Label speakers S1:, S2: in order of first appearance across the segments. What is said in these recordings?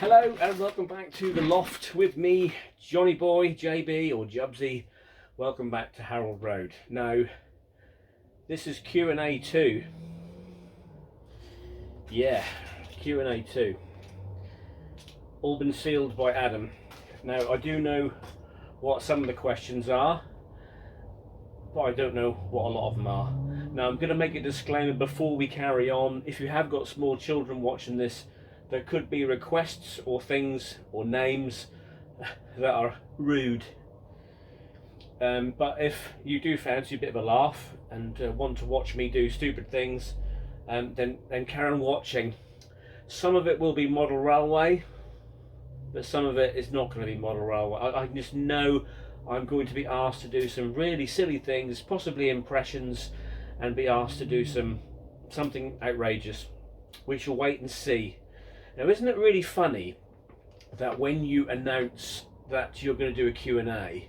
S1: Hello and welcome back to The Loft with me, Johnny Boy, JB or Jubsy. Welcome back to Harold Road. Now, this is Q&A 2. Yeah, Q&A 2. All been sealed by Adam. Now, I do know what some of the questions are, but I don't know what a lot of them are. Now, I'm going to make a disclaimer before we carry on. If you have got small children watching this, there could be requests or things or names that are rude. But if you do fancy a bit of a laugh and want to watch me do stupid things, then carry on watching. Some of it will be model railway, but some of it is not going to be model railway. I just know I'm going to be asked to do some really silly things, possibly impressions, and be asked to do something outrageous, which you'll wait and see. Now, isn't it really funny that when you announce that you're going to do a Q&A,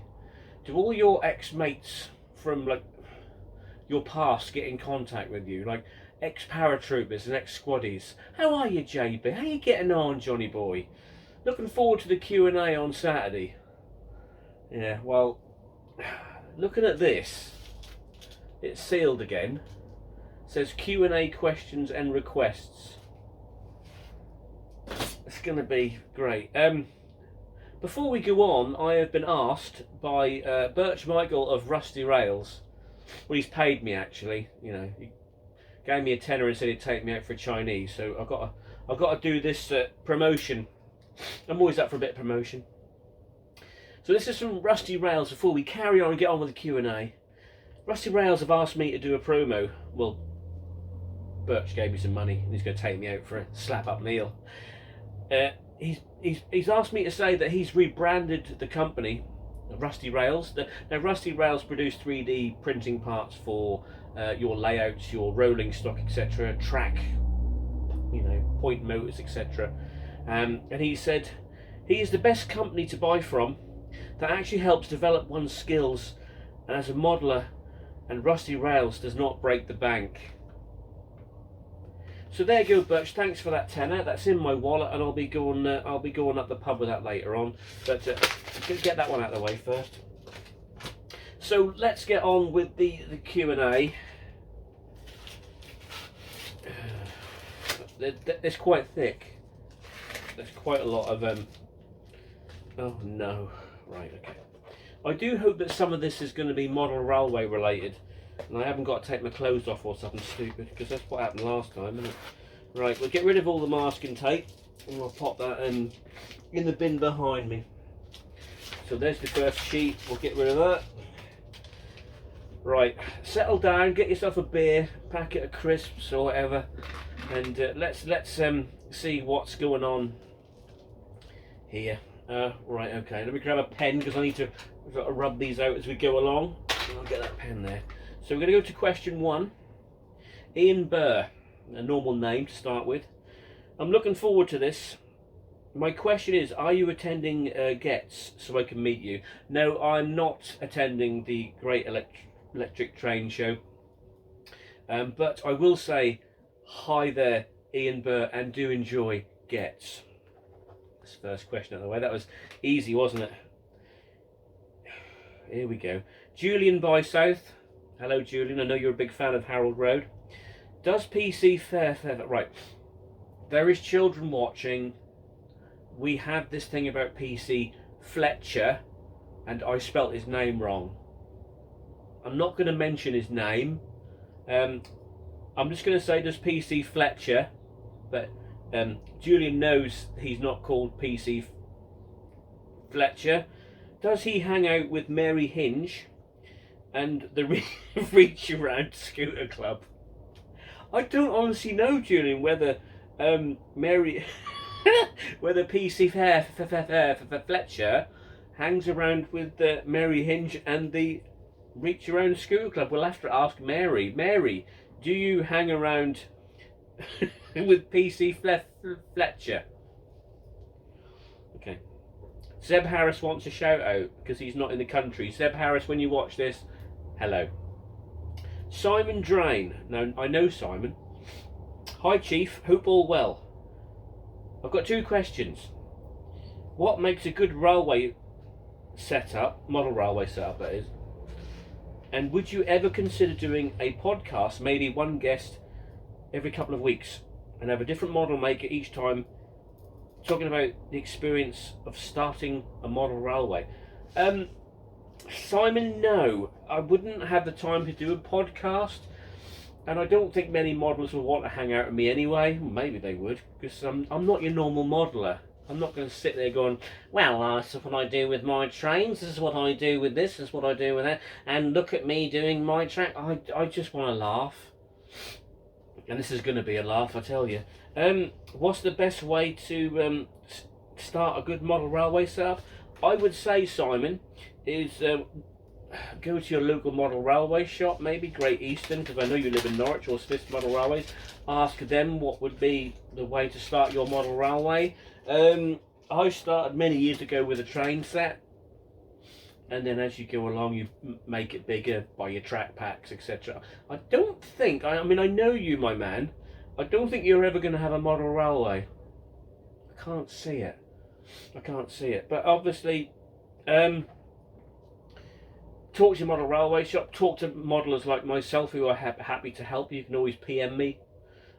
S1: do all your ex-mates from like your past get in contact with you, like ex-paratroopers and ex-squaddies? How are you, JB? How are you getting on, Johnny Boy? Looking forward to the Q&A on Saturday. Yeah, well, looking at this, it's sealed again. It says Q&A questions and requests. It's going to be great. Before we go on, I have been asked by Birch Michael of Rusty Rails. Well, he's paid me actually. You know, he gave me a tenner and said he'd take me out for Chinese. So I've got to do this promotion. I'm always up for a bit of promotion. So this is from Rusty Rails. Before we carry on and get on with the Q&A, Rusty Rails have asked me to do a promo. Well, Birch gave me some money and he's going to take me out for a slap-up meal. He's asked me to say that he's rebranded the company, Rusty Rails. Now, Rusty Rails produce 3D printing parts for your layouts, your rolling stock, etc., track, you know, point motors, etc. And he said he is the best company to buy from that actually helps develop one's skills and as a modeler, and Rusty Rails does not break the bank. So there you go, Birch. Thanks for that tenner. That's in my wallet, and I'll be going up the pub with that later on. But get that one out of the way first. So let's get on with the Q&A. It's quite thick. There's quite a lot of Oh no! Right, okay. I do hope that some of this is going to be model railway related. And I haven't got to take my clothes off or something stupid, because that's what happened last time, isn't it? Right, we'll get rid of all the masking tape and we'll pop that in the bin behind me. So there's the first sheet, we'll get rid of that. Right, settle down, get yourself a beer, packet of crisps or whatever, and let's see what's going on here. Right, okay, let me grab a pen because I've got to rub these out as we go along. I'll get that pen there. So we're going to go to question 1. Ian Burr, a normal name to start with. I'm looking forward to this. My question is, are you attending Getz so I can meet you? No, I'm not attending the Great Electric Train Show. But I will say hi there, Ian Burr, and do enjoy Getz. That's the first question out of the way. That was easy, wasn't it? Here we go. Julian by South. Hello, Julian. I know you're a big fan of Harold Road. Does PC fair? Right. There is children watching. We have this thing about PC Fletcher, and I spelt his name wrong. I'm not going to mention his name. I'm just going to say does PC Fletcher, but Julian knows he's not called PC Fletcher. Does he hang out with Mary Hinge and the Reach Around Scooter Club? I don't honestly know, Julian, whether whether PC Fletcher hangs around with Mary Hinge and the Reach Around Scooter Club. We'll have to ask Mary. Mary, do you hang around with PC Fletcher? Okay. Zeb Harris wants a shout out because he's not in the country. Zeb Harris, when you watch this, hello. Simon Drain. Now, I know Simon. Hi, Chief. Hope all well. I've got 2 questions. What makes a good railway setup, model railway setup that is, and would you ever consider doing a podcast, maybe one guest every couple of weeks, and have a different model maker each time, talking about the experience of starting a model railway? Simon, no, I wouldn't have the time to do a podcast, and I don't think many modelers would want to hang out with me anyway. Maybe they would, because I'm not your normal modeler. I'm not going to sit there going, well, this is what I do with my trains, this is what I do with this is what I do with that, and look at me doing my track. I just want to laugh. And this is going to be a laugh, I tell you. What's the best way to start a good model railway setup? I would say, Simon, is go to your local model railway shop, maybe Great Eastern, because I know you live in Norwich, or Smith's Model Railways. Ask them what would be the way to start your model railway. I started many years ago with a train set, and then as you go along you make it bigger by your track packs, etc. I don't think, I mean I know you, my man, I don't think you're ever going to have a model railway. I can't see it. But obviously talk to your model railway shop, talk to modelers like myself who are happy to help you. You can always PM me.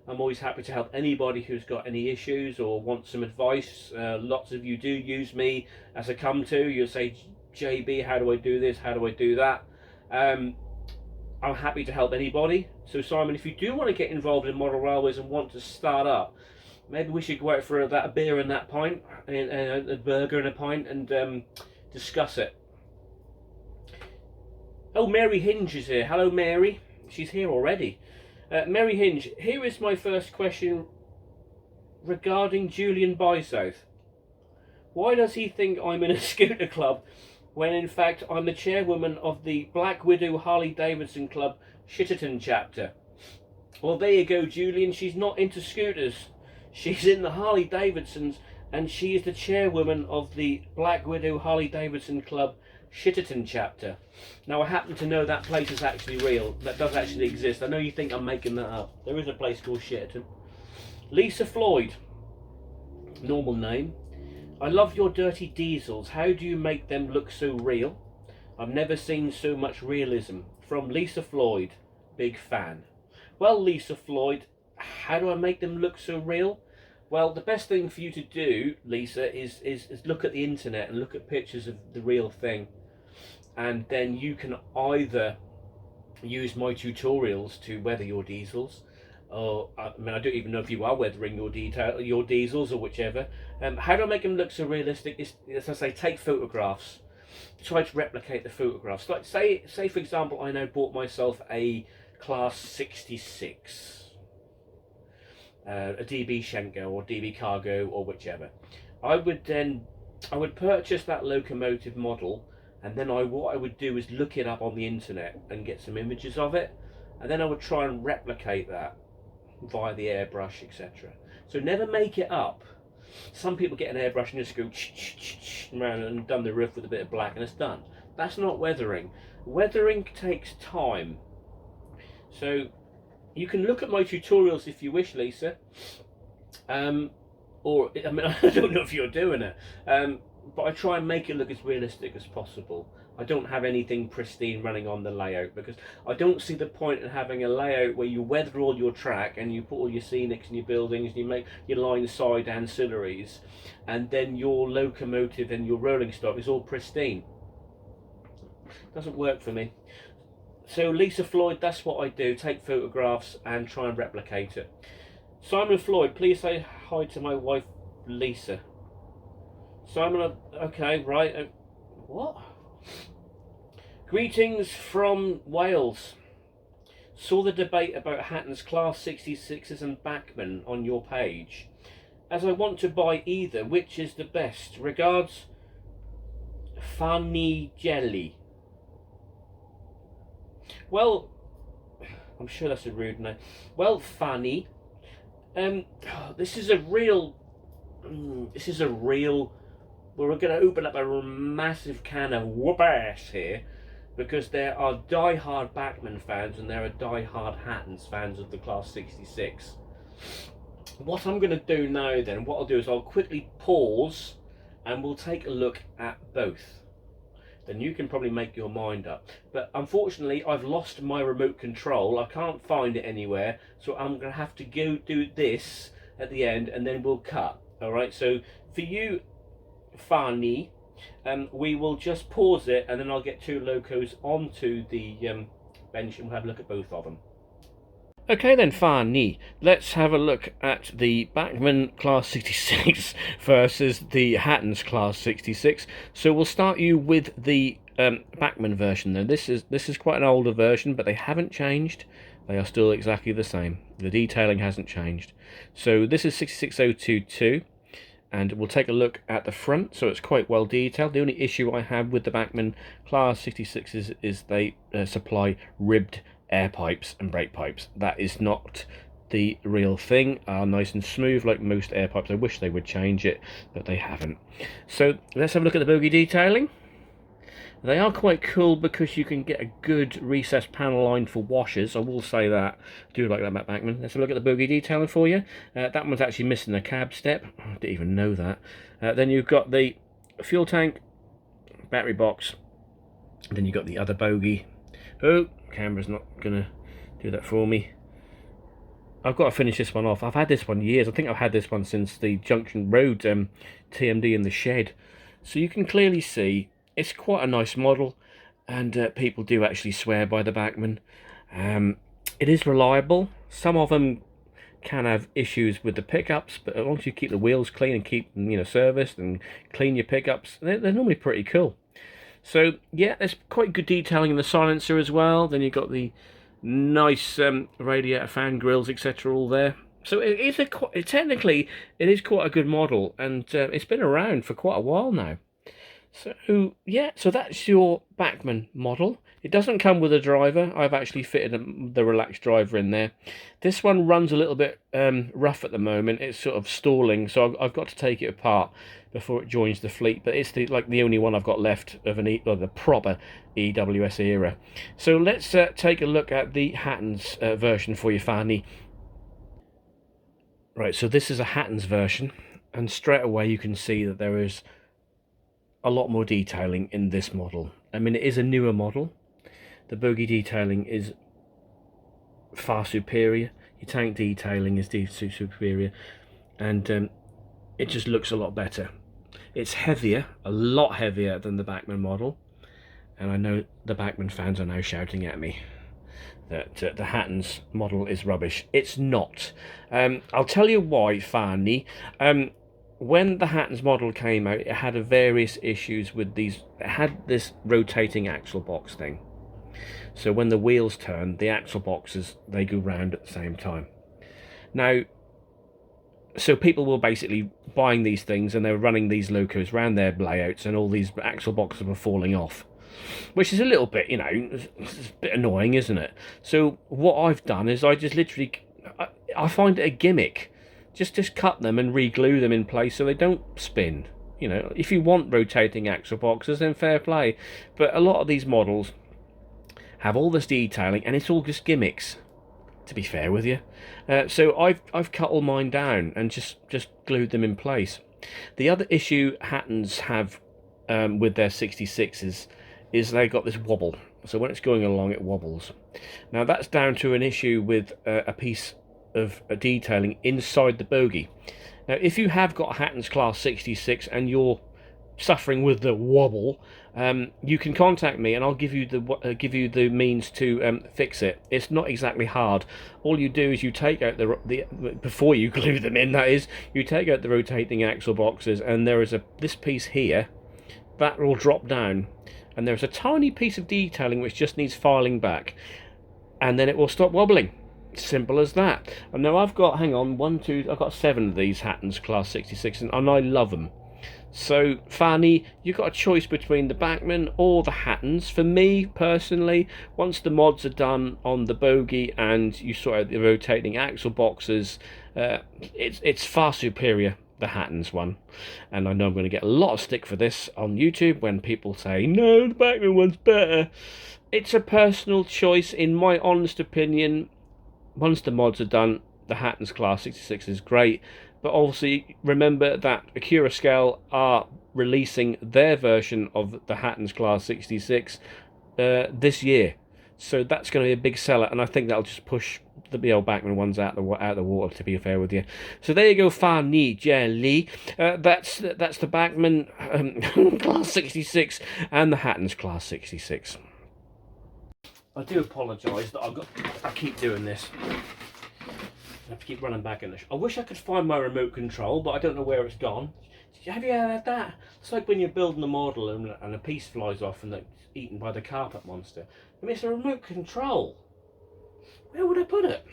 S1: I'm always happy to help anybody who's got any issues or wants some advice. Lots of you do use me as a come-to. You'll say, JB, how do I do this? How do I do that? I'm happy to help anybody. So Simon, if you do want to get involved in model railways and want to start up, maybe we should go out for a beer and that pint, and a burger and a pint, and discuss it. Oh, Mary Hinge is here. Hello, Mary. She's here already. Mary Hinge, here is my first question regarding Julian Bysouth. Why does he think I'm in a scooter club when in fact I'm the chairwoman of the Black Widow Harley Davidson Club Shitterton chapter? Well, there you go, Julian. She's not into scooters. She's in the Harley Davidsons, and she is the chairwoman of the Black Widow Harley Davidson Club Shitterton chapter. Now, I happen to know that place is actually real. That does actually exist. I know you think I'm making that up. There is a place called Shitterton. Lisa Floyd, normal name. I love your dirty diesels. How do you make them look so real? I've never seen so much realism. From Lisa Floyd, big fan. Well, Lisa Floyd, how do I make them look so real? Well, the best thing for you to do, Lisa, is look at the internet and look at pictures of the real thing. And then you can either use my tutorials to weather your diesels, or I mean, I don't even know if you are weathering your diesels or whichever. How do I make them look so realistic? Is, as I say, take photographs. Try to replicate the photographs. Like say for example, I now bought myself a Class 66. A DB Schenker or DB Cargo or whichever. I would purchase that locomotive model, and then what I would do is look it up on the internet and get some images of it, and then I would try and replicate that via the airbrush, etc. So never make it up. Some people get an airbrush and just go around and done the roof with a bit of black and it's done. That's not weathering. Weathering takes time. So you can look at my tutorials if you wish, Lisa. Or, I mean, I don't know if you're doing it, but I try and make it look as realistic as possible. I don't have anything pristine running on the layout, because I don't see the point in having a layout where you weather all your track and you put all your scenics and your buildings and you make your line side ancillaries, and then your locomotive and your rolling stock is all pristine. Doesn't work for me. So Lisa Floyd, that's what I do, take photographs and try and replicate it. Simon Floyd, please say hi to my wife Lisa. Simon, okay, right, what? Greetings from Wales. Saw the debate about Hatton's Class 66s and Bachmann on your page. As I want to buy either, which is the best? Regards, Fanny Jelly. Well, I'm sure that's a rude name. Well, Fanny, this is a real, we're going to open up a massive can of whoop ass here, because there are die-hard Bachmann fans and there are die-hard Hattons fans of the Class 66. What I'm going to do now then, what I'll do is I'll quickly pause and we'll take a look at both. Then you can probably make your mind up. But unfortunately, I've lost my remote control. I can't find it anywhere, so I'm going to have to go do this at the end, and then we'll cut. All right, so for you, Fani, we will just pause it, and then I'll get two locos onto the bench, and we'll have a look at both of them. Okay then, Fani, let's have a look at the Bachmann Class 66 versus the Hattons Class 66. So we'll start you with the Bachmann version. Now this is quite an older version, but they haven't changed. They are still exactly the same. The detailing hasn't changed. So this is 66022, and we'll take a look at the front. So it's quite well detailed. The only issue I have with the Bachmann Class 66 is they supply ribbed air pipes and brake pipes. That is not the real thing. Are nice and smooth like most air pipes. I wish they would change it, but they haven't. So let's have a look at the bogie detailing. They are quite cool because you can get a good recessed panel line for washers. I will say that. I do like that about Bachmann. Let's have a look at the bogie detailing for you. That one's actually missing a cab step. I didn't even know that. Then you've got the fuel tank, battery box. Then you've got the other bogie. Oh, camera's not gonna do that for me. I've got to finish this one off. I've had this one years. I think I've had this one since the Junction Road TMD in the shed. So you can clearly see it's quite a nice model, and people do actually swear by the Bachmann. It is reliable. Some of them can have issues with the pickups, but as long as you keep the wheels clean and keep them, serviced and clean your pickups, they're normally pretty cool. So yeah, there's quite good detailing in the silencer as well. Then you've got the nice radiator fan grills, etc. all there. So it is technically it is quite a good model, and it's been around for quite a while now. So yeah, so that's your Bachmann model. It doesn't come with a driver. I've actually fitted the relaxed driver in there. This one runs a little bit rough at the moment. It's sort of stalling, so I've got to take it apart before it joins the fleet. But it's the only one I've got left of the proper EWS era. So let's take a look at the Hattons version for you, Fani. Right, so this is a Hattons version, and straight away you can see that there is a lot more detailing in this model. I mean, it is a newer model. The bogie detailing is far superior. Your tank detailing is superior, and it just looks a lot better. It's heavier, a lot heavier than the Bachmann model, and I know the Bachmann fans are now shouting at me that the Hattons model is rubbish. It's not. I'll tell you why, Fani. When the Hattons model came out, it had various issues with these. It had this rotating axle box thing. So when the wheels turn, the axle boxes, they go round at the same time. Now, so people were basically buying these things, and they were running these locos around their layouts, and all these axle boxes were falling off, which is a little bit, it's a bit annoying, isn't it? So what I've done is I just literally, I find it a gimmick. Just cut them and re-glue them in place so they don't spin. If you want rotating axle boxes, then fair play. But a lot of these models have all this detailing, and it's all just gimmicks, to be fair with you. So I've cut all mine down and just glued them in place. The other issue Hattons have with their 66s is they got this wobble. So when it's going along, it wobbles. Now that's down to an issue with a piece of detailing inside the bogie. Now if you have got a Hattons Class 66 and you're suffering with the wobble, you can contact me and I'll give you the means to fix it. It's not exactly hard. All you do is you take out the before you glue them in, that is, you take out the rotating axle boxes, and there is this piece here that will drop down, and there's a tiny piece of detailing which just needs filing back, and then it will stop wobbling. Simple as that. And now I've got, I've got 7 of these Hattons Class 66, and I love them. So Fani, you've got a choice between the Bachmann or the Hattons. For me personally, once the mods are done on the bogie and you sort out the rotating axle boxes, it's far superior, the Hattons one. And I know I'm going to get a lot of stick for this on YouTube when people say, no, the Bachmann one's better. It's a personal choice. In my honest opinion, once the mods are done, the Hatton's Class 66 is great, but obviously remember that Acura Scale are releasing their version of the Hatton's Class 66 this year, so that's going to be a big seller, and I think that'll just push the old Bachmann ones out the water, to be fair with you. So there you go, Fanny Jelly. That's the Bachmann Class 66 and the Hatton's Class 66. I do apologise that I keep doing this. I have to keep running back in this. I wish I could find my remote control, but I don't know where it's gone. Have you ever had that? It's like when you're building a model and a piece flies off and it's eaten by the carpet monster. I mean, it's a remote control. Where would I put it?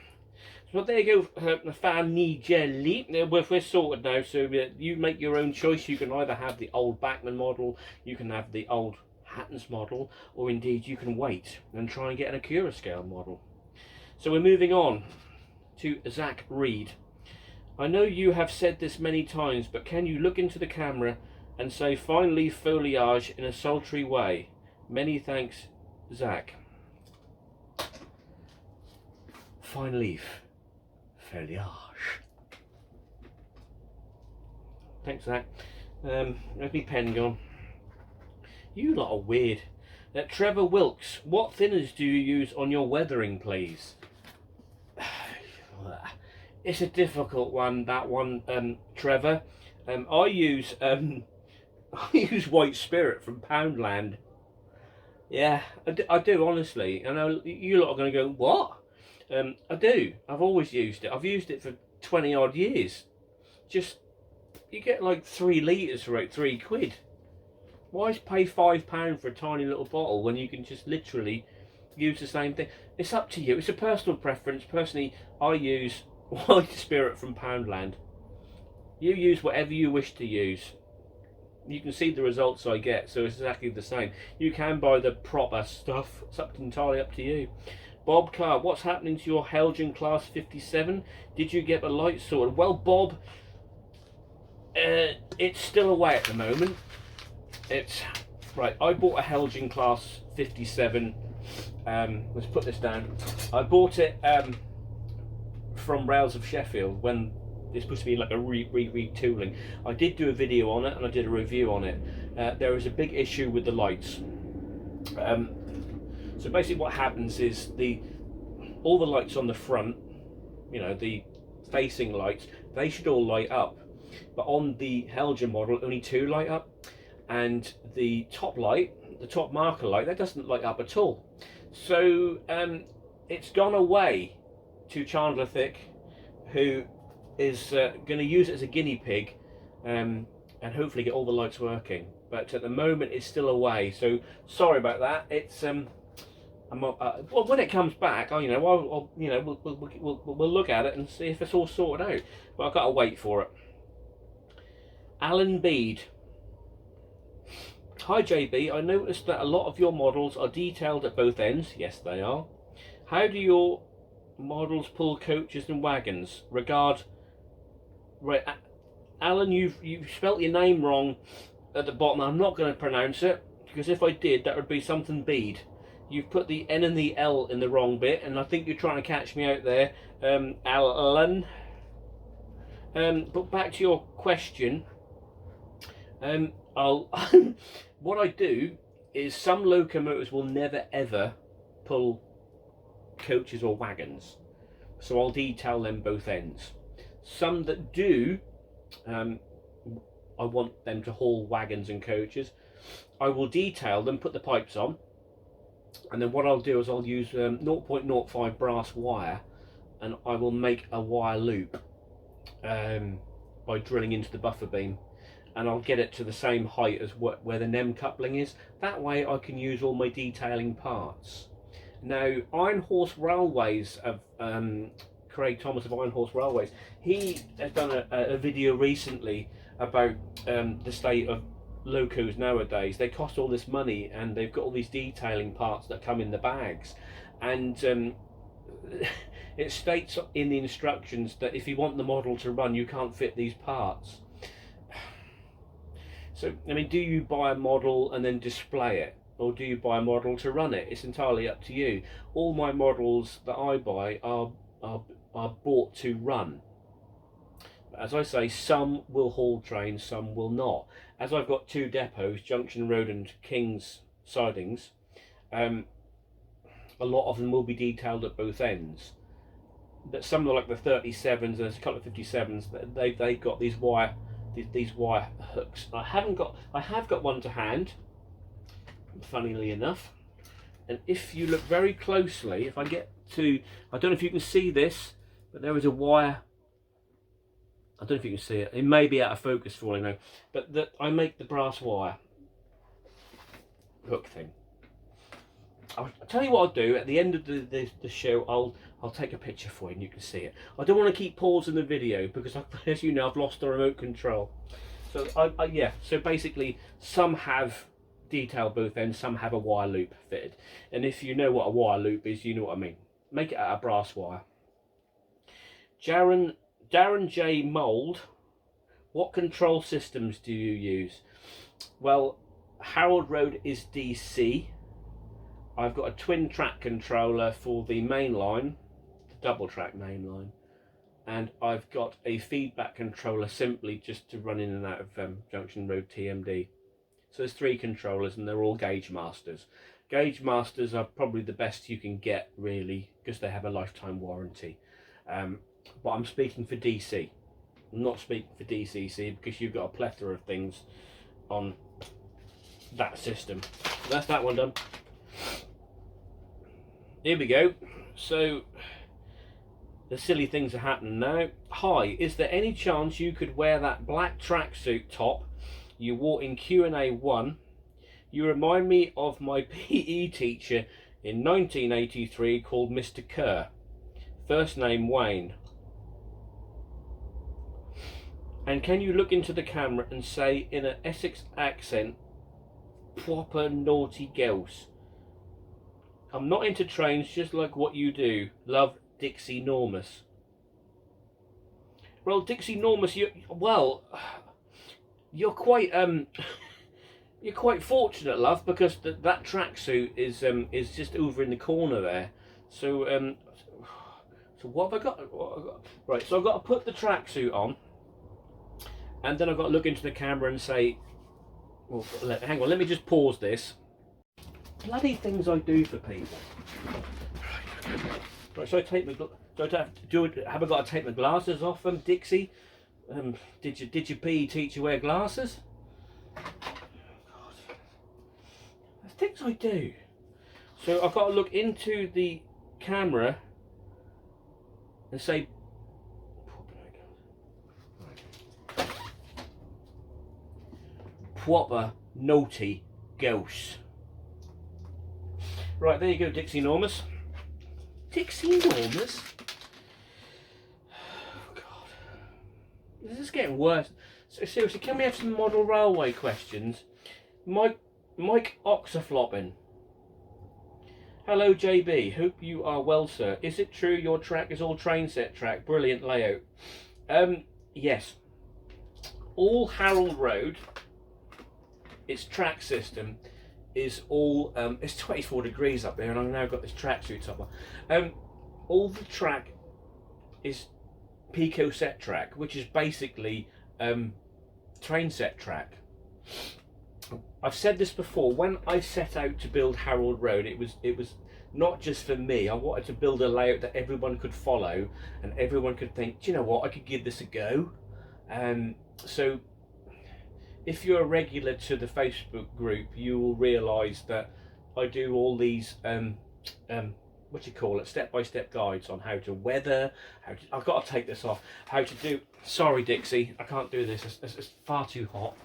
S1: So there you go, Fanny Jelly. We're sorted now, so you make your own choice. You can either have the old Bachmann model, you can have the old Hatton's model, or indeed you can wait and try and get an Acura Scale model. So we're moving on to Zach Reed. I know you have said this many times, but can you look into the camera and say fine leaf foliage in a sultry way? Many thanks, Zach. Fine leaf foliage. Thanks, Zach. Where's my pen gone? You lot are weird. Trevor Wilkes, what thinners do you use on your weathering, please? It's a difficult one, that one, Trevor. I use White Spirit from Poundland. Yeah, I do, honestly. I know you lot are going to go, what? I do. I've always used it. I've used it for 20 odd years. Just, you get like 3 litres for like £3. Why pay £5 for a tiny little bottle when you can just literally use the same thing? It's up to you. It's a personal preference. Personally, I use White Spirit from Poundland. You use whatever you wish to use. You can see the results I get, so it's exactly the same. You can buy the proper stuff. It's entirely up to you. Bob Carr, what's happening to your Helgen Class 57? Did you get the lights sorted? Well, Bob, it's still away at the moment. It's right. I bought a Helgen Class 57. Let's put this down. I bought it from Rails of Sheffield when it's supposed to be like a retooling. I did do a video on it and I did a review on it. There is a big issue with the lights. So basically what happens is all the lights on the front, you know, the facing lights, they should all light up. But on the Helgen model, only 2 light up. And the top light, the top marker light, that doesn't light up at all. So it's gone away to Chandler Thick, who is going to use it as a guinea pig and hopefully get all the lights working. But at the moment it's still away, so sorry about that. It's well, when it comes back, we'll look at it and see if it's all sorted out. But I've got to wait for it. Alan Bede. Hi JB, I noticed that a lot of your models are detailed at both ends. Yes, they are. How do your models pull coaches and wagons? Regard. Right, Alan, you've spelt your name wrong at the bottom. I'm not going to pronounce it, because if I did, that would be something Bede. You've put the N and the L in the wrong bit, and I think you're trying to catch me out there, Alan. But back to your question. What I do is some locomotives will never ever pull coaches or wagons, so I'll detail them both ends. Some that do, I want them to haul wagons and coaches. I will detail them, put the pipes on, and then what I'll do is I'll use 0.05 brass wire, and I will make a wire loop by drilling into the buffer beam, and I'll get it to the same height as where the NEM coupling is. That way I can use all my detailing parts. Now, Iron Horse Railways, Craig Thomas of Iron Horse Railways, he has done a video recently about the state of locos nowadays. They cost all this money and they've got all these detailing parts that come in the bags, and it states in the instructions that if you want the model to run, you can't fit these parts. So, I mean, do you buy a model and then display it, or do you buy a model to run it? It's entirely up to you. All my models that I buy are are bought to run. As I say, some will haul trains, some will not. As I've got two depots, Junction Road and King's Sidings, a lot of them will be detailed at both ends. But some are like the 37s, and there's a couple of 57s. They've got these wire hooks. I have got one to hand, funnily enough. And if you look very closely, if I get to, I don't know if you can see this, but there is a wire. I don't know if you can see it. It may be out of focus for all I know, but I make the brass wire hook thing. I'll tell you what I'll do at the end of the show. I'll take a picture for you and you can see it. I don't want to keep pausing the video because, as you know, I've lost the remote control. So yeah. So basically, some have detail both ends, some have a wire loop fitted. And if you know what a wire loop is, you know what I mean. Make it out of brass wire. Darren J. Mould, what control systems do you use? Well, Harold Road is DC. I've got a twin track controller for the main line, the double track main line, and I've got a feedback controller simply just to run in and out of Junction Road TMD. So there's 3 controllers and they're all Gauge Masters. Gauge Masters are probably the best you can get, really, because they have a lifetime warranty. But I'm speaking for DC. I'm not speaking for DCC because you've got a plethora of things on that system. So that's that one done. Here we go. So the silly things are happening now. Hi, is there any chance you could wear that black tracksuit top you wore in Q&A 1? You remind me of my PE teacher in 1983 called Mr. Kerr. First name Wayne. And can you look into the camera and say in an Essex accent, proper naughty girls? I'm not into trains, just like what you do. Love, Dixie Normus. Well, Dixie Normus, you're quite you're quite fortunate, love, because that tracksuit is just over in the corner there. So so what have I got? Right, so I've got to put the tracksuit on, and then I've got to look into the camera and say, well, hang on, let me just pause this. Bloody things I do for people. Right, so I take my have I got to take my glasses off, Dixie? Did your PE teacher wear glasses? God. The things I do. So I've got to look into the camera and say, proper naughty ghost. Right, there you go, Dixie Normus. Dixie Normus? Oh, God. This is getting worse. So, seriously, can we have some model railway questions? Mike Oxaflopping. Hello, JB. Hope you are well, sir. Is it true your track is all train set track? Brilliant layout. Yes. All Harold Road, its track system, is all it's 24 degrees up there, and I've now got this tracksuit top on. All the track is Pico set track, which is basically train set track. I've said this before. When I set out to build Harold Road, it was not just for me. I wanted to build a layout that everyone could follow and everyone could think, do you know what, I could give this a go. So if you're a regular to the Facebook group, you will realise that I do all these step-by-step guides on how to weather, I've got to take this off, how to do, sorry Dixie, I can't do this, it's far too hot.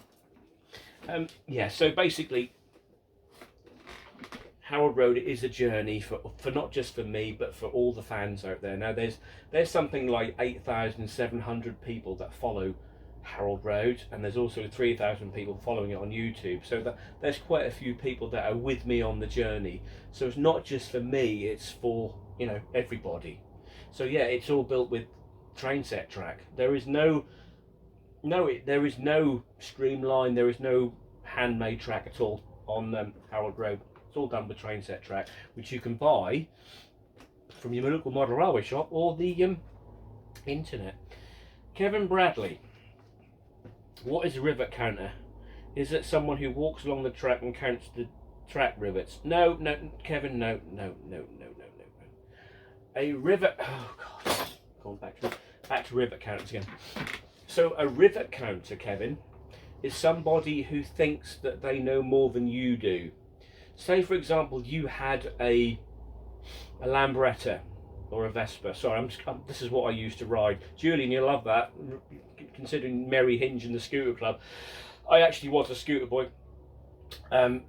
S1: Yeah, so basically Harold Road is a journey for not just for me, but for all the fans out there. Now there's something like 8,700 people that follow Harold Road, and there's also 3,000 people following it on YouTube, so there's quite a few people that are with me on the journey. So it's not just for me, it's for, you know, everybody. So yeah, it's all built with train set track. There is no streamline, there is no handmade track at all on Harold Road. It's all done with train set track, which you can buy from your local model railway shop or the Internet. Kevin Bradley. What is a rivet counter? Is it someone who walks along the track and counts the track rivets? No, Kevin, no. A rivet. Oh God. Going back to rivet counters again. So a rivet counter, Kevin, is somebody who thinks that they know more than you do. Say, for example, you had a Lambretta or a Vespa. Sorry, this is what I used to ride. Julian, you'll love that. Considering Merry Hinge and the Scooter Club, I actually was a scooter boy.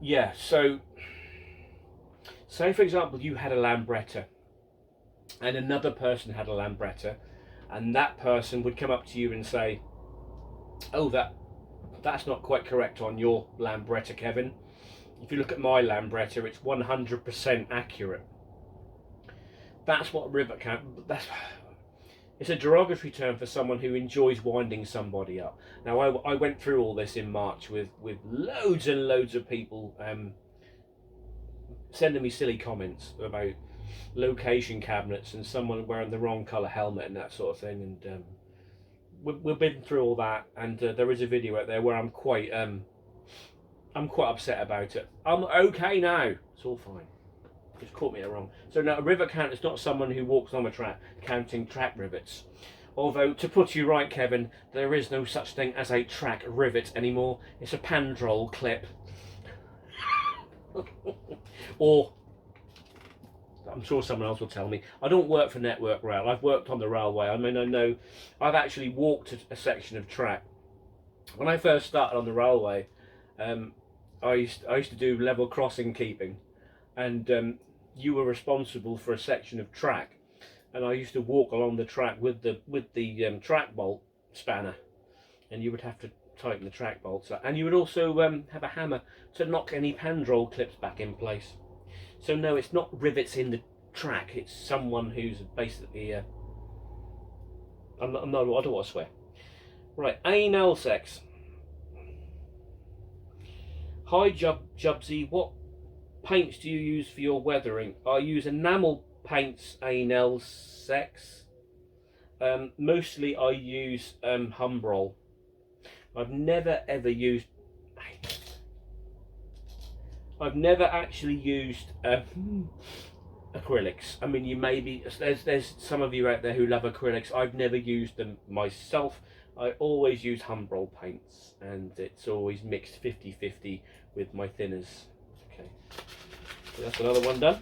S1: Yeah, so say, for example, you had a Lambretta and another person had a Lambretta, and that person would come up to you and say, oh, that's not quite correct on your Lambretta, Kevin. If you look at my Lambretta, it's 100% accurate. That's what rivet count. It's a derogatory term for someone who enjoys winding somebody up. Now, I went through all this in March with loads and loads of people sending me silly comments about location cabinets and someone wearing the wrong colour helmet and that sort of thing. And we've been through all that, and there is a video out there where I'm quite upset about it. I'm okay now. It's all fine. Just caught me wrong. So now, a rivet counter is not someone who walks on a track counting track rivets. Although, to put you right, Kevin, there is no such thing as a track rivet anymore. It's a pandrol clip. Or, I'm sure someone else will tell me, I don't work for Network Rail. I've worked on the railway. I mean, I know I've actually walked a section of track. When I first started on the railway, I used to do level crossing keeping, and you were responsible for a section of track, and I used to walk along the track with the track bolt spanner, and you would have to tighten the track bolts up, and you would also have a hammer to knock any pandrol clips back in place. So no, it's not rivets in the track. It's someone who's basically I don't want to swear. Right, anal sex. Hi Jubsy, what paints do you use for your weathering? I use enamel paints, anal sex. Mostly I use Humbrol. I've never actually used acrylics. I mean, you maybe there's some of you out there who love acrylics. I've never used them myself. I always use Humbrol paints, and it's always mixed 50-50 with my thinners. Okay, so that's another one done.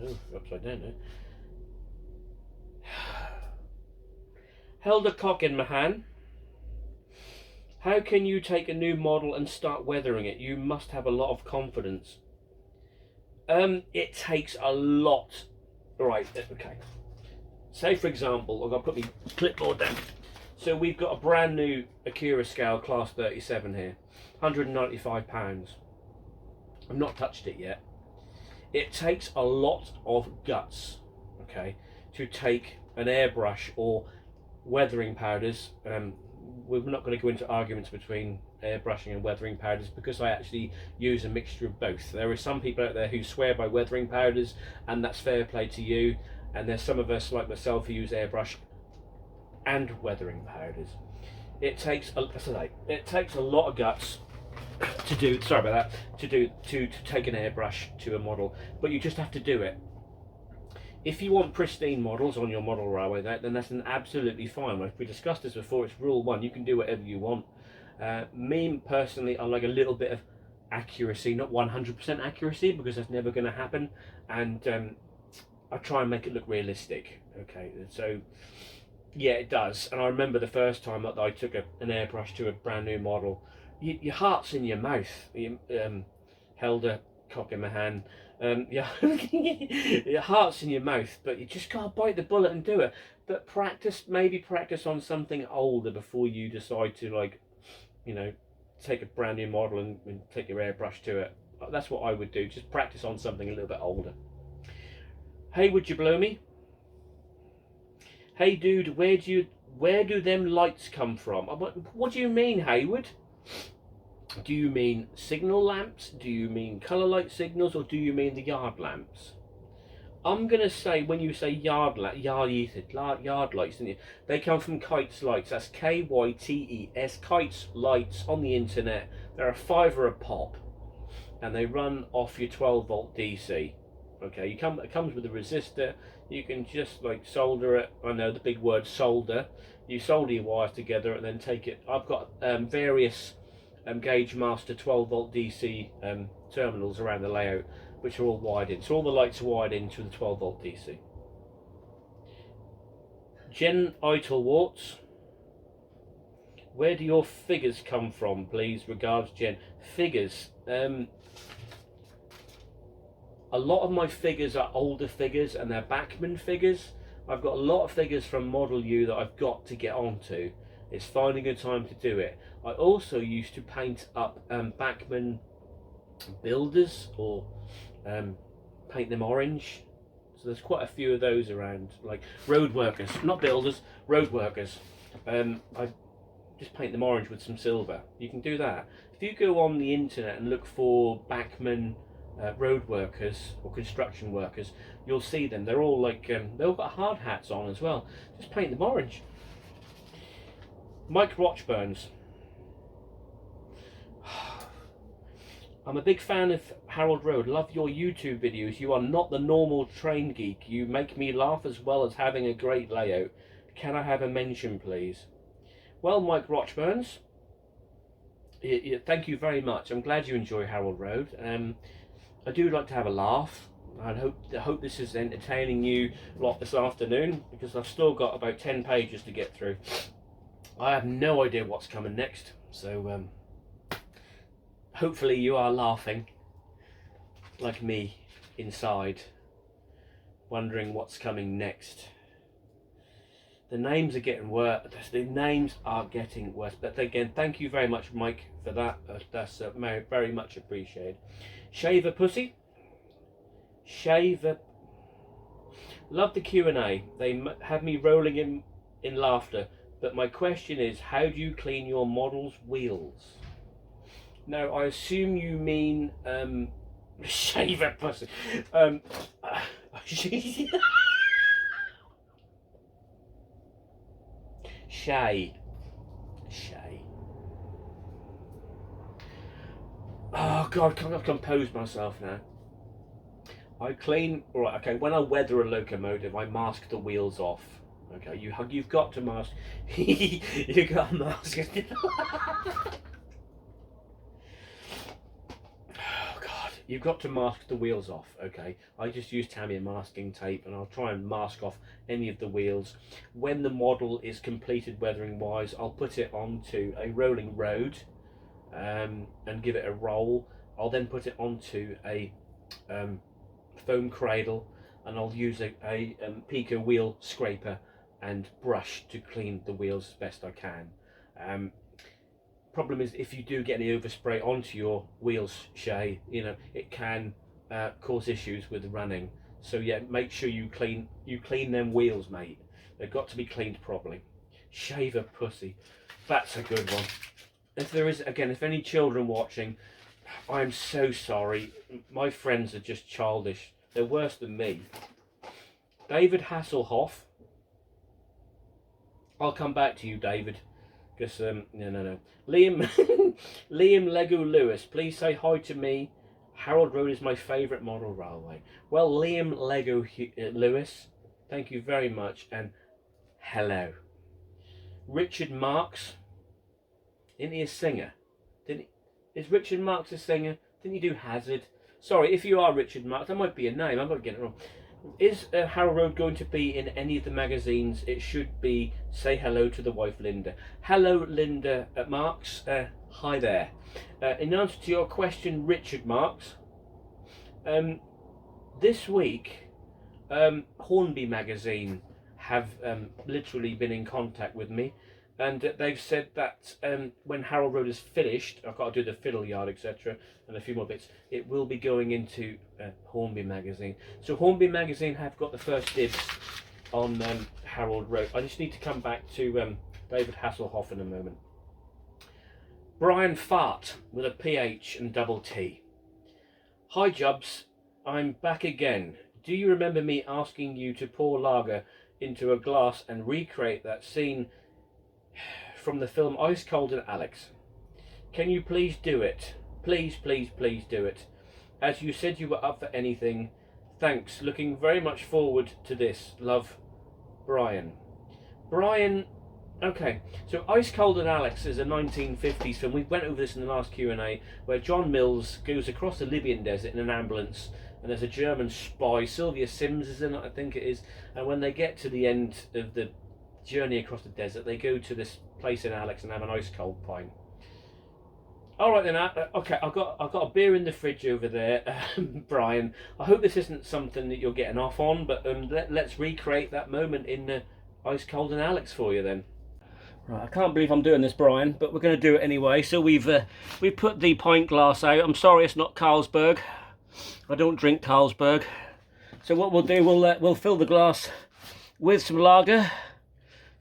S1: Oh, upside down now. Held a cock in my hand. How can you take a new model and start weathering it? You must have a lot of confidence. It takes a lot. Right, okay. Say, for example, I've got to put my clipboard down. So we've got a brand new Akira scale class 37 here, £195. I've not touched it yet. It takes a lot of guts, okay, to take an airbrush or weathering powders. We're not going to go into arguments between airbrushing and weathering powders, because I actually use a mixture of both. There are some people out there who swear by weathering powders, and that's fair play to you. And there's some of us like myself who use airbrush and weathering powders. It takes a lot of guts to do. Sorry about that. To take an airbrush to a model, but you just have to do it. If you want pristine models on your model railway, then that's an absolutely fine. We discussed this before. It's rule 1. You can do whatever you want. Me personally, I like a little bit of accuracy, not 100% accuracy, because that's never going to happen. And I try and make it look realistic. Okay, so yeah, it does. And I remember the first time that I took an airbrush to a brand new model, your heart's in your mouth. You held a cock in my hand. Yeah, your heart's in your mouth, but you just gotta bite the bullet and do it. But maybe practice on something older before you decide to, like, you know, take a brand new model and take your airbrush to it. That's what I would do. Just practice on something a little bit older. Hey, would you blow me? Hey dude, where do them lights come from? What do you mean, Hayward? Do you mean signal lamps? Do you mean colour light signals? Or do you mean the yard lamps? I'm gonna say when you say yard lights, didn't you? They come from Kites Lights. That's Kytes, Kites Lights on the internet. They're a £5 a pop, and they run off your 12-volt DC. Okay, it comes with a resistor. You can just like solder it. I know the big word solder. You solder your wires together and then take it. I've got various Gauge Master 12-volt DC terminals around the layout, which are all wired in. So all the lights are wired into the 12-volt DC. Jen Eitelwarts, where do your figures come from, please? Regards, Jen. Figures. A lot of my figures are older figures and they're Bachmann figures. I've got a lot of figures from Model U that I've got to get onto. It's finding a time to do it. I also used to paint up Bachmann builders, or paint them orange. So there's quite a few of those around, like road workers, not builders, road workers. I just paint them orange with some silver. You can do that. If you go on the internet and look for Bachmann road workers or construction workers, you'll see them. They're all like they've all got hard hats on as well. Just paint them orange. Mike Rochburns. I'm a big fan of Harold Road. Love your YouTube videos. You are not the normal train geek. You make me laugh as well as having a great layout. Can I have a mention, please? Well, Mike Rochburns, thank you very much. I'm glad you enjoy Harold Road. I do like to have a laugh. I hope this is entertaining you a lot this afternoon, because I've still got about 10 pages to get through. I have no idea what's coming next, so hopefully you are laughing like me inside, wondering what's coming next. The names are getting worse. The names are getting worse. But again, thank you very much, Mike, for that. That's very much appreciated. Shaver Pussy. Shaver. Love the Q&A. They have me rolling in laughter. But my question is, how do you clean your model's wheels? Now, I assume you mean Shaver Pussy. Shay. Oh God, can't I compose myself now? I clean, right, okay, when I weather a locomotive, I mask the wheels off. Okay, you've got to mask, you've got to mask it. You've got to mask the wheels off, okay? I just use Tamiya masking tape, and I'll try and mask off any of the wheels. When the model is completed weathering wise, I'll put it onto a rolling road and give it a roll. I'll then put it onto a foam cradle, and I'll use a Pico wheel scraper and brush to clean the wheels as best I can. Problem is, if you do get any overspray onto your wheels, Shay, you know, it can cause issues with running. So yeah, make sure you clean them wheels, mate. They've got to be cleaned properly. Shaver Pussy, that's a good one. If there is, again, if any children watching, I'm so sorry. My friends are just childish. They're worse than me. David Hasselhoff. I'll come back to you, David. Because, no. Liam, Liam Lego Lewis, please say hi to me. Harold Road is my favourite model railway. Well, Liam Lego Lewis, thank you very much, and hello. Richard Marks, isn't he a singer? Is Richard Marks a singer? Didn't he do Hazard? Sorry, if you are Richard Marks, that might be a name, I'm not getting it wrong. Is Harold Road going to be in any of the magazines? It should be Say Hello to the Wife Linda. Hello Linda Marks, hi there. In answer to your question, Richard Marks, this week Hornby magazine have literally been in contact with me, and they've said that when Harold Road is finished, I've got to do the fiddle yard, etc., and a few more bits, it will be going into Hornby magazine. So Hornby magazine have got the first dibs on Harold Road. I just need to come back to David Hasselhoff in a moment. Brian Fart with a PH and double T. Hi Jubs, I'm back again. Do you remember me asking you to pour lager into a glass and recreate that scene from the film Ice Cold and Alex? Can you please do it? Please, please, please do it. As you said you were up for anything. Thanks. Looking very much forward to this. Love, Brian. Brian, okay. So Ice Cold and Alex is a 1950s film. We went over this in the last Q&A, where John Mills goes across the Libyan desert in an ambulance, and there's a German spy, Sylvia Sims is in it, I think it is, and when they get to the end of the journey across the desert, they go to this place in Alex and have an ice cold pint. All right then. Okay, I've got a beer in the fridge over there, Brian. I hope this isn't something that you're getting off on, but let's recreate that moment in Ice Cold and Alex for you then. Right, I can't believe I'm doing this, Brian, but we're going to do it anyway. So we put the pint glass out. I'm sorry, it's not Carlsberg. I don't drink Carlsberg. So what we'll do, we'll fill the glass with some lager.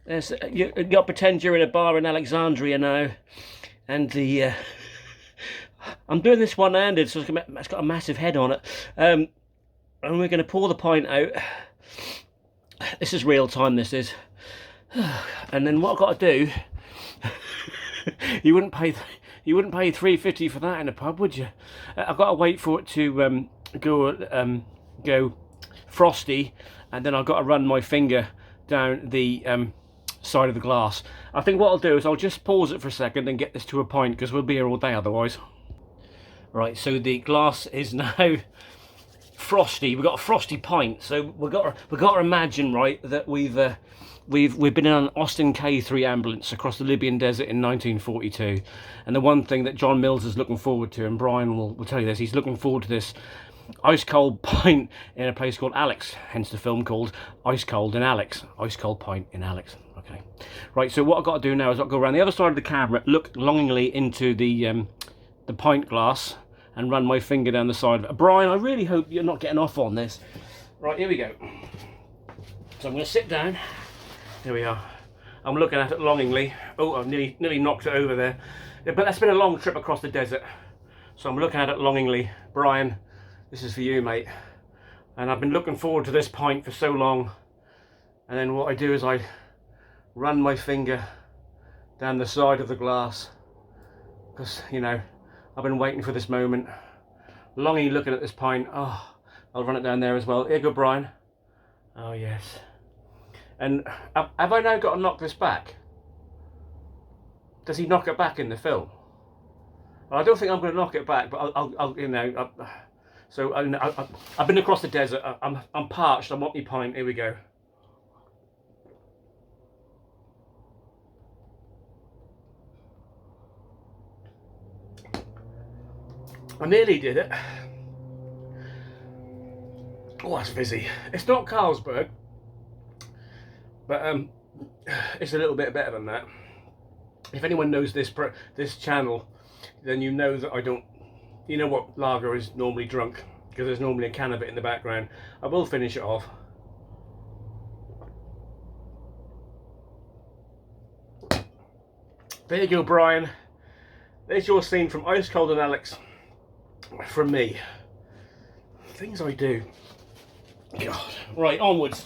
S1: You got to pretend you're in a bar in Alexandria now, and the. I'm doing this one-handed, so it's got a massive head on it. And we're going to pour the pint out. This is real time, this is. And then what I've got to do, you wouldn't pay $3.50 for that in a pub, would you? I've got to wait for it to go frosty, and then I've got to run my finger down the side of the glass. I think what I'll do is I'll just pause it for a second and get this to a pint, because we'll be here all day otherwise. Right, so the glass is now frosty. We've got a frosty pint, so we've got to imagine, right, that we've been in an Austin K3 ambulance across the Libyan desert in 1942, and the one thing that John Mills is looking forward to, and Brian will tell you this, he's looking forward to this ice cold pint in a place called Alex, hence the film called Ice Cold in Alex. Ice cold pint in Alex. Okay, right, so what I've got to do now is I'll go around the other side of the camera, look longingly into the pint glass, and run my finger down the side of it. Brian, I really hope you're not getting off on this. Right, here we go. So I'm going to sit down. Here we are. I'm looking at it longingly. Oh, I've nearly knocked it over there. Yeah, but that's been a long trip across the desert, so I'm looking at it longingly. Brian, this is for you, mate. And I've been looking forward to this pint for so long. And then what I do is I run my finger down the side of the glass, because, you know, I've been waiting for this moment, longing looking at this pint. Oh, I'll run it down there as well. Here you go, Brian. Oh yes. And have I now got to knock this back? Does he knock it back in the film? Well, I don't think I'm going to knock it back, but I'll you know. So I've been across the desert. I'm parched. I want my pint. Here we go. I nearly did it. Oh, that's fizzy. It's not Carlsberg, but it's a little bit better than that. If anyone knows this channel, then you know that I don't. You know what lager is normally drunk, because there's normally a can of it in the background. I will finish it off. There you go, Brian. There's your scene from Ice Cold and Alex. From me. Things I do. God. Right, onwards.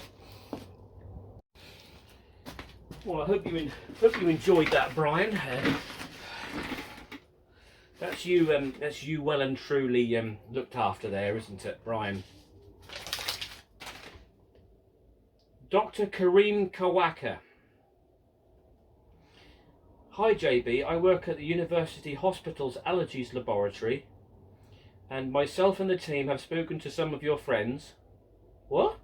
S1: Well, I hope you enjoyed that, Brian. That's you well and truly looked after there, isn't it, Brian? Dr. Kareem Kawaka. Hi JB, I work at the University Hospital's Allergies Laboratory, and myself and the team have spoken to some of your friends. What?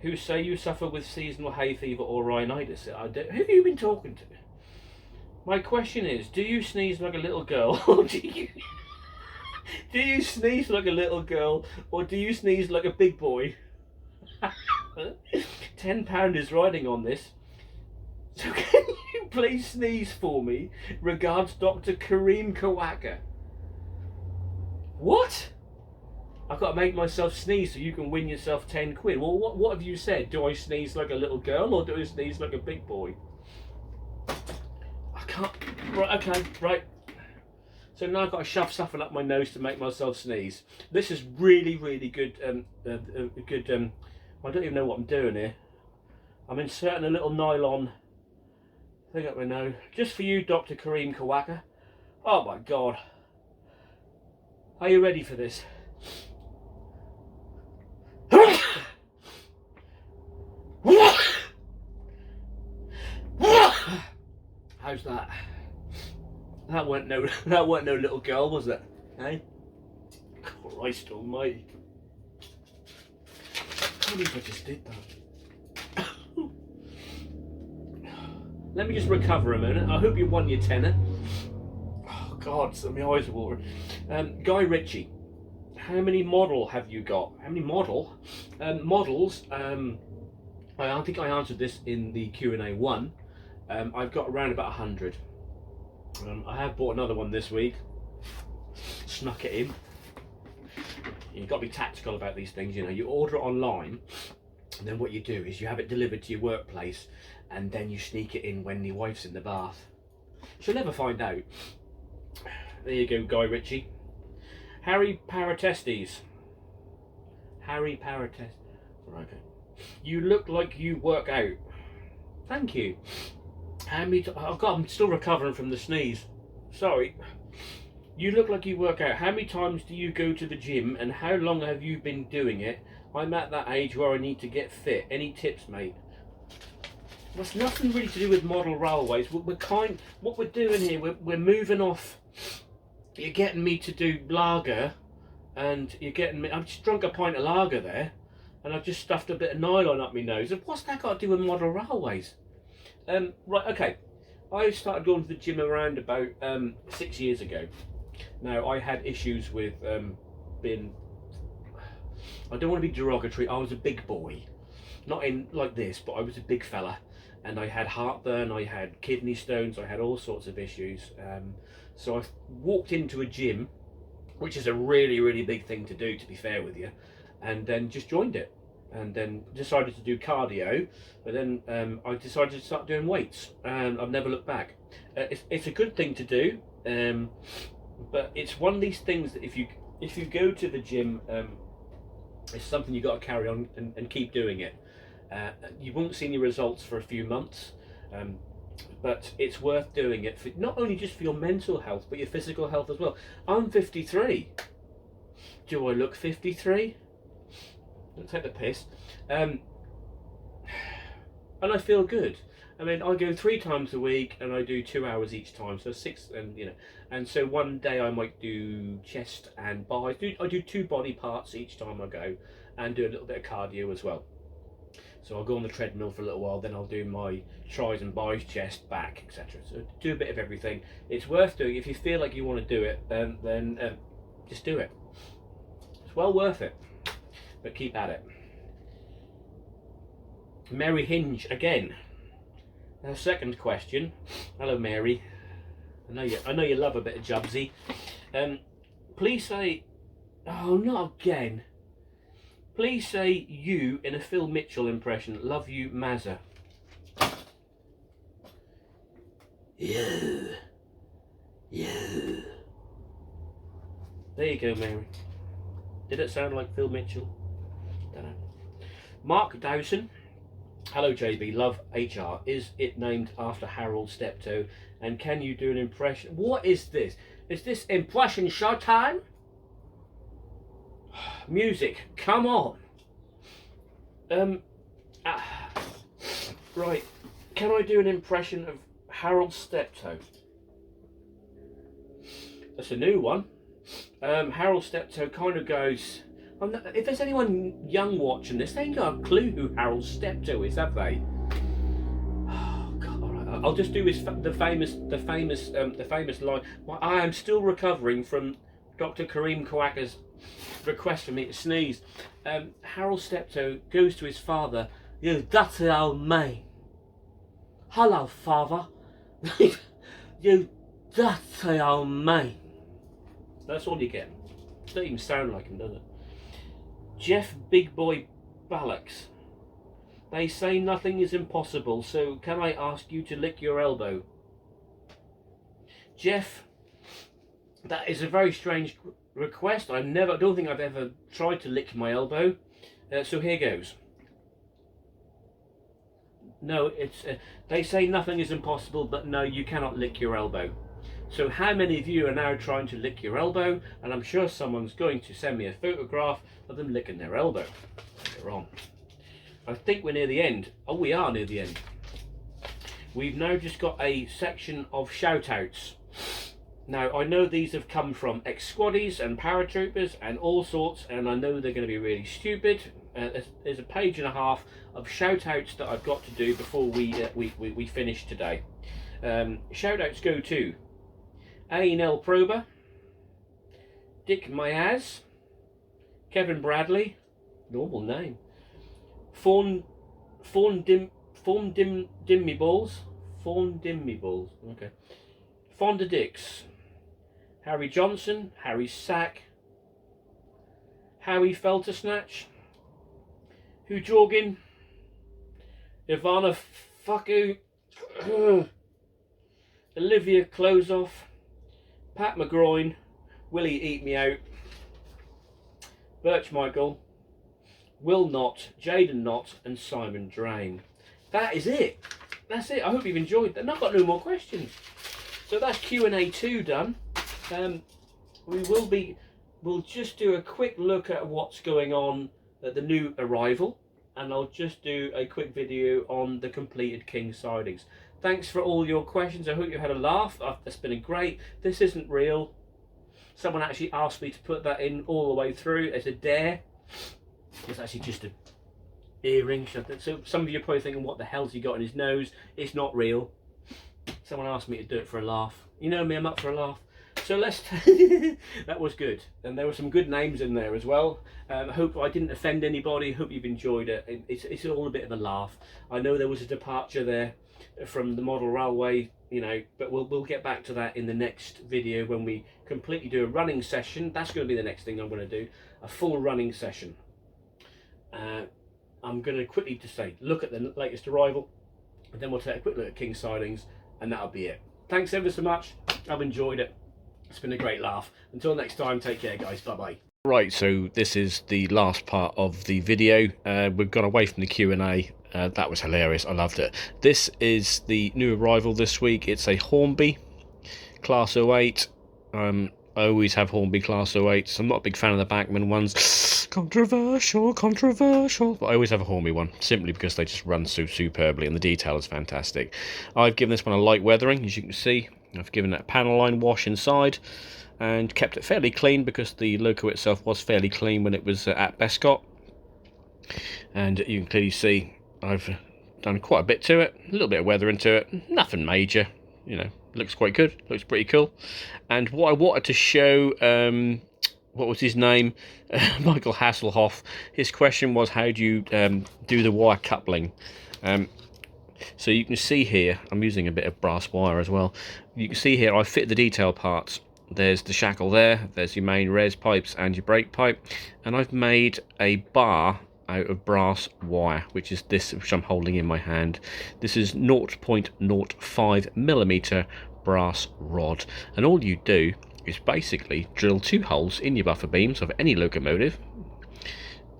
S1: Who say you suffer with seasonal hay fever or rhinitis. Who have you been talking to? My question is, do you sneeze like a little girl, or do you sneeze like a little girl, or do you sneeze like a big boy? £10 is riding on this. So can you please sneeze for me? Regards, Dr. Kareem Kawaka. What? I've got to make myself sneeze so you can win yourself 10 quid. Well, what have you said? Do I sneeze like a little girl, or do I sneeze like a big boy? I can't. Right, okay, right. So now I've got to shove something up my nose to make myself sneeze. This is really, really good. I don't even know what I'm doing here. I'm inserting a little nylon thing up my nose, just for you, Dr. Kareem Kawaka. Oh my God. Are you ready for this? How's that? That weren't no little girl, was it? Hey? Christ almighty. I can't believe I just did that. Let me just recover a minute. I hope you won your tenner. Oh God, so my eyes are watering. Guy Ritchie, how many model have you got? How many models? I think I answered this in the Q&A 1. I've got around about 100. I have bought another one this week. Snuck it in. You've got to be tactical about these things, you know. You order it online, and then what you do is you have it delivered to your workplace, and then you sneak it in when your wife's in the bath. She'll never find out. There you go, Guy Ritchie. Harry Paratestes. Harry Paratestes. Right, okay. You look like you work out. Thank you. How many I'm still recovering from the sneeze. Sorry. You look like you work out. How many times do you go to the gym, and how long have you been doing it? I'm at that age where I need to get fit. Any tips, mate? Well, it's nothing really to do with model railways. What we're doing here, we're moving off. You're getting me to do lager, and you're getting me. I've just drunk a pint of lager there, and I've just stuffed a bit of nylon up my nose. What's that got to do with model railways? Right, okay. I started going to the gym around about 6 years ago. Now, I had issues with being... I don't want to be derogatory. I was a big boy. Not in like this, but I was a big fella. And I had heartburn, I had kidney stones, I had all sorts of issues. So I walked into a gym, which is a really, really big thing to do, to be fair with you, and then just joined it. And then decided to do cardio, but then I decided to start doing weights, and I've never looked back. It's a good thing to do, but it's one of these things that if you go to the gym, it's something you've got to carry on and keep doing it. You won't see any results for a few months, but it's worth doing it, for not only just for your mental health, but your physical health as well. I'm 53. Do I look 53? Don't take the piss. And I feel good. I mean, I go 3 times a week, and I do 2 hours each time, so 6, and you know. And so one day I might do chest and buys. I do 2 body parts each time I go, and do a little bit of cardio as well. So I'll go on the treadmill for a little while, then I'll do my tries and buys, chest, back, etc. So do a bit of everything. It's worth doing. If you feel like you want to do it, then just do it. It's well worth it. But keep at it. Mary Hinge again. Her second question. Hello, Mary. I know you love a bit of Jubsy. Please say, oh, not again. Please say you in a Phil Mitchell impression. Love you, Mazza. You. There you go, Mary. Did it sound like Phil Mitchell? Don't know. Mark Dowson. Hello, JB. Love HR. Is it named after Harold Steptoe? And can you do an impression? What is this? Is this impression showtime? Music. Come on. Right. Can I do an impression of Harold Steptoe? That's a new one. Harold Steptoe kind of goes... if there's anyone young watching this, they ain't got a clue who Harold Steptoe is, have they? Oh God! All right, I'll just do the famous line. I am still recovering from Dr. Kareem Kawaka's request for me to sneeze. Harold Steptoe goes to his father. You dirty old man. Hello, father. You dirty old man. That's all you get. It doesn't even sound like him, does it? Jeff Big Boy Ballocks. They say nothing is impossible, so can I ask you to lick your elbow? Jeff, That is a very strange request. I don't think I've ever tried to lick my elbow. So here goes. No, it's they say nothing is impossible, but no, you cannot lick your elbow. So how many of you are now trying to lick your elbow? And I'm sure someone's going to send me a photograph of them licking their elbow. They're wrong. I think we're near the end. Oh, we are near the end. We've now just got a section of shout-outs. Now, I know these have come from ex-squaddies and paratroopers and all sorts, and I know they're going to be really stupid. There's a page and a half of shout-outs that I've got to do before we finish today. Shout-outs go to A&L Prober, Dick Myaz, Kevin Bradley, normal name, Fawn Dimmy Balls, okay, Fonda Dix, Harry Johnson, Harry Sack, Howie Feltersnatch, Who Jorgin, Ivana Fucku, Olivia Closeoff, Pat McGroin, Willie Eat Me Out, Birch Michael, Will Knott, Jaden Knott, and Simon Drain. That is it. That's it. I hope you've enjoyed that. And I've got no more questions. So that's Q&A 2 done. We'll just do a quick look at what's going on at the new arrival, and I'll just do a quick video on the completed King sidings. Thanks for all your questions. I hope you had a laugh. It's been great. This isn't real. Someone actually asked me to put that in all the way through as a dare. It's actually just an earring. So some of you are probably thinking, what the hell's he got in his nose? It's not real. Someone asked me to do it for a laugh. You know me, I'm up for a laugh. So let's that was good, and there were some good names in there as well. I hope I didn't offend anybody. Hope you've enjoyed it. It's all a bit of a laugh. I know there was a departure there from the model railway, you know, but we'll get back to that in the next video when we completely do a running session. That's going to be the next thing I'm going to do, a full running session. I'm going to quickly just say, look at the latest arrival, and then we'll take a quick look at King sidings, and that'll be it. Thanks ever so much. I've enjoyed it. It's been a great laugh. Until next time, take care, guys. Bye-bye. Right, so this is the last part of the video. We've gone away from the Q&A. That was hilarious. I loved it. This is the new arrival this week. It's a Hornby Class 08. I always have Hornby Class 08s. I'm not a big fan of the Bachmann ones. Controversial. But I always have a Hornby one, simply because they just run so superbly and the detail is fantastic. I've given this one a light weathering, as you can see. I've given it a panel line wash inside and kept it fairly clean because the loco itself was fairly clean when it was at Bescott. And you can clearly see I've done quite a bit to it, a little bit of weathering to it, nothing major, you know, looks quite good, looks pretty cool. And what I wanted to show, what was his name? Michael Hasselhoff. His question was, how do you do the wire coupling? So you can see here, I'm using a bit of brass wire as well. You can see here I fit the detail parts. There's the shackle there, there's your main res pipes and your brake pipe, and I've made a bar out of brass wire, which is this, which I'm holding in my hand. This is 0.05mm brass rod, and all you do is basically drill 2 holes in your buffer beams of any locomotive,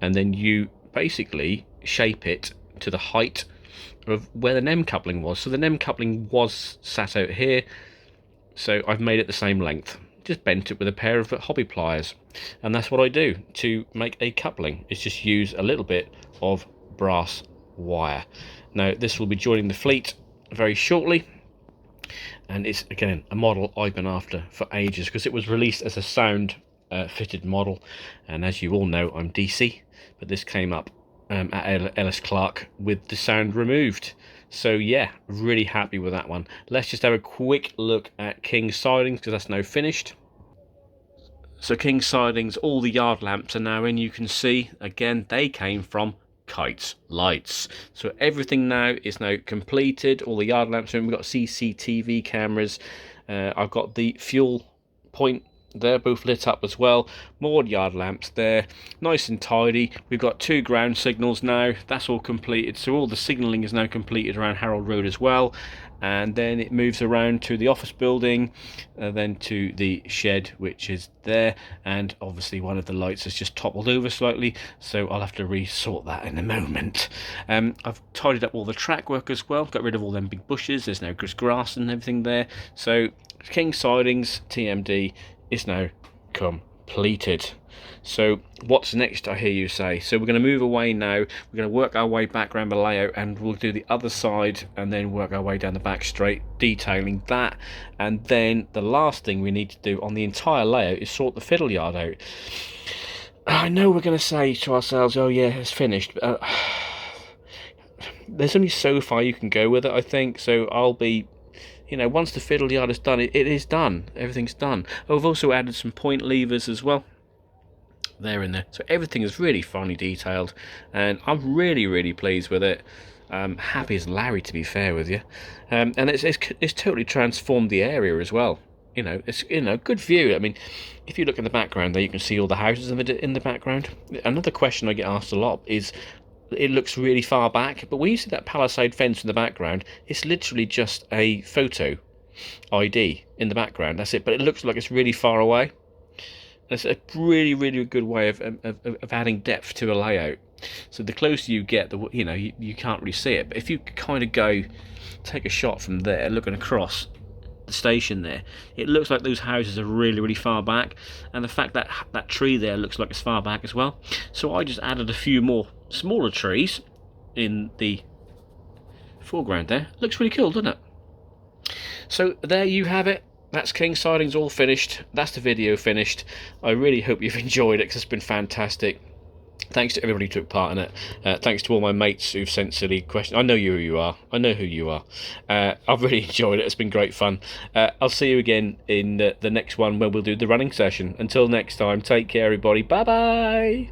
S1: and then you basically shape it to the height of where the NEM coupling was. So the NEM coupling was sat out here, so I've made it the same length, just bent it with a pair of hobby pliers, and that's what I do to make a coupling, is just use a little bit of brass wire. Now this will be joining the fleet very shortly, and it's again a model I've been after for ages because it was released as a sound fitted model, and as you all know, I'm DC, but this came up at Ellis Clark with the sound removed. So yeah, really happy with that one. Let's just have a quick look at King sidings because that's now finished. So King sidings, all the yard lamps are now in. You can see again they came from Kites Lights. So everything now is now completed. All the yard lamps are in. We've got CCTV cameras. I've got the fuel point there, both lit up as well. More yard lamps there, nice and tidy. We've got 2 ground signals now, that's all completed. So all the signalling is now completed around Harold Road as well, and then it moves around to the office building, then to the shed, which is there, and obviously one of the lights has just toppled over slightly, so I'll have to resort that in a moment. I've tidied up all the track work as well, got rid of all them big bushes, there's now just grass and everything there, so King Sidings TMD is now completed. So what's next, I hear you say? So we're going to move away now, we're going to work our way back around the layout, and we'll do the other side and then work our way down the back straight, detailing that. And then the last thing we need to do on the entire layout is sort the fiddle yard out. I know we're going to say to ourselves, oh yeah, it's finished, but there's only so far you can go with it, I think. So I'll be, once the fiddle yard is done, it is done, everything's done. I've also added some point levers as well. There in there, so everything is really finely detailed, and I'm really pleased with it. Happy as Larry, to be fair with you, and it's totally transformed the area as well. It's good view. I mean, if you look in the background there, you can see all the houses in the background. Another question I get asked a lot is, it looks really far back, but when you see that palisade fence in the background, it's literally just a photo ID in the background. That's it, but it looks like it's really far away. It's a really good way of adding depth to a layout. So the closer you get, you can't really see it. But if you kind of take a shot from there, looking across the station there, it looks like those houses are really far back, and the fact that that tree there looks like it's far back as well. So I just added a few more smaller trees in the foreground there. Looks really cool, doesn't it? So there you have it. That's King Sidings all finished. That's the video finished. I really hope you've enjoyed it, because it's been fantastic. Thanks to everybody who took part in it. Thanks to all my mates who've sent silly questions. I know who you are. I've really enjoyed it. It's been great fun. I'll see you again in the next one, where we'll do the running session. Until next time, take care, everybody. Bye bye.